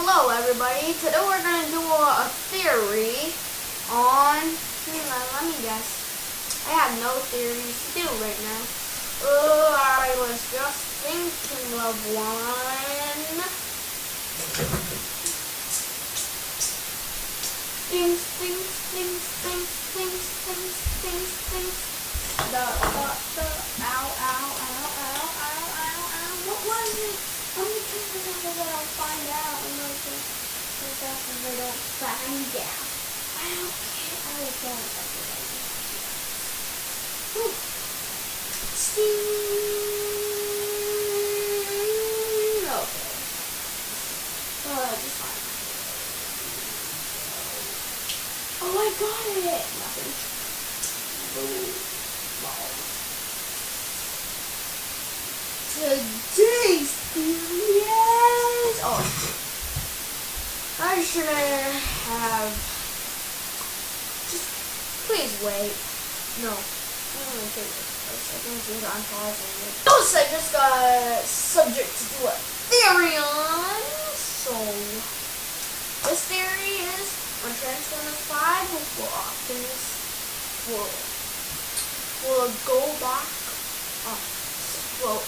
Hello everybody, today we're going to do a theory on, let me guess, I have no theories to do right now. I was just thinking of one. Things. What was it? How many times that I'll find out and they don't find out? I don't care. I don't know. Okay. Just fine. Oh, I got it. Nothing. Today's theory is... Oh, I should have... Just... Please wait. No. I'm going to take it for a second since I'm pausing it. I just got a subject to do a theory on. So, this theory is on Transformers 5 will Optimus will go back. We'll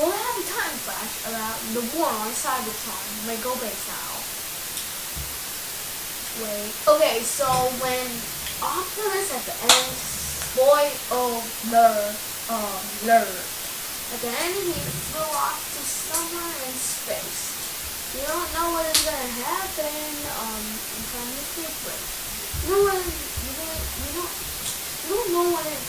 have a time flash about the war on Cybertron, like Go Base style. Wait. Okay, so when Optimus at the end, at the end he flew off to somewhere in space. You don't know what is gonna happen. I'm trying to think right. You don't know what is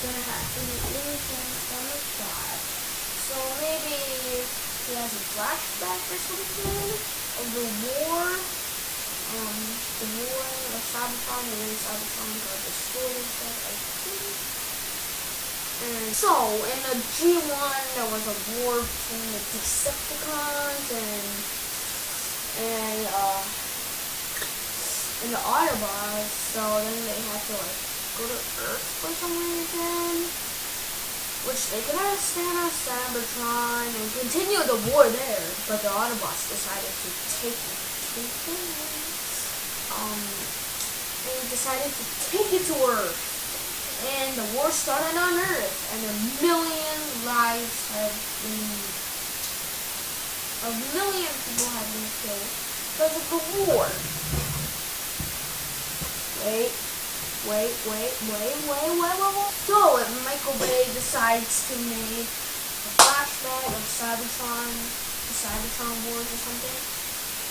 gonna happen in Transformers 5. So maybe he has a flashback or something of the war of Cybertron, and then Cybertron got destroyed and stuff, I think. And so in the G1 there was a war between the Decepticons and the Autobots, so then they had to go to Earth for some reason, which they could have stayed on Cybertron and continue the war there, but the Autobots decided to take it to Earth, and the war started on Earth, and a million people have been killed because of the war. Wait. So if Michael Bay decides to make a flashback of the Cybertron Wars or something,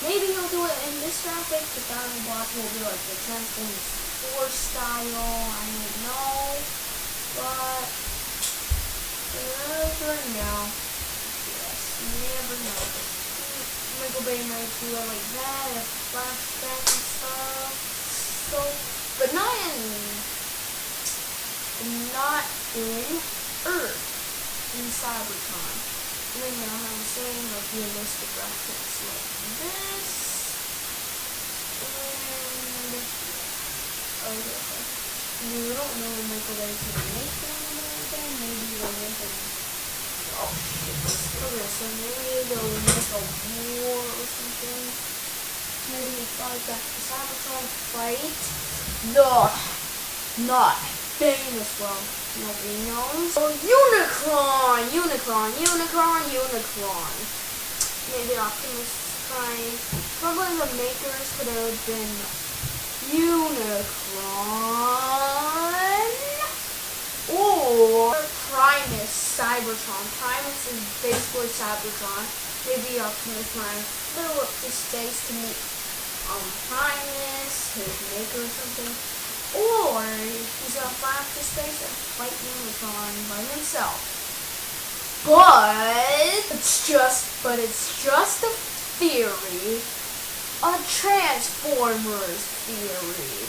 maybe he'll do it in this graphic. The Autobots will be like the Transformers 4 style. I don't know, but you never know. Yes, you never know. Michael Bay might do it like that, a flashback and stuff. So, but not in Earth, in Cybertron. You know how I'm saying, like realistic graphics like this. And you don't know when Michael Bay can make them again. Maybe they'll make them. Oh shit. Okay, so maybe they'll make a war or something. Maybe he flies back to Cybertron to fight not famous one. Nobody knows. So Unicron. Maybe Optimus Prime. Probably the makers could have been Unicron or Primus Cybertron. Primus is basically Cybertron. Maybe Optimus Prime flew up to space to meet Primus, his maker or something. Or he's gonna fly up to space and fight Unicron by himself. But it's just a theory. A Transformers theory.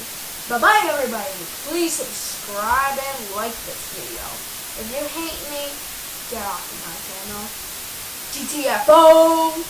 Bye-bye everybody. Please subscribe and like this video. If you hate me, get off of my channel. GTFO!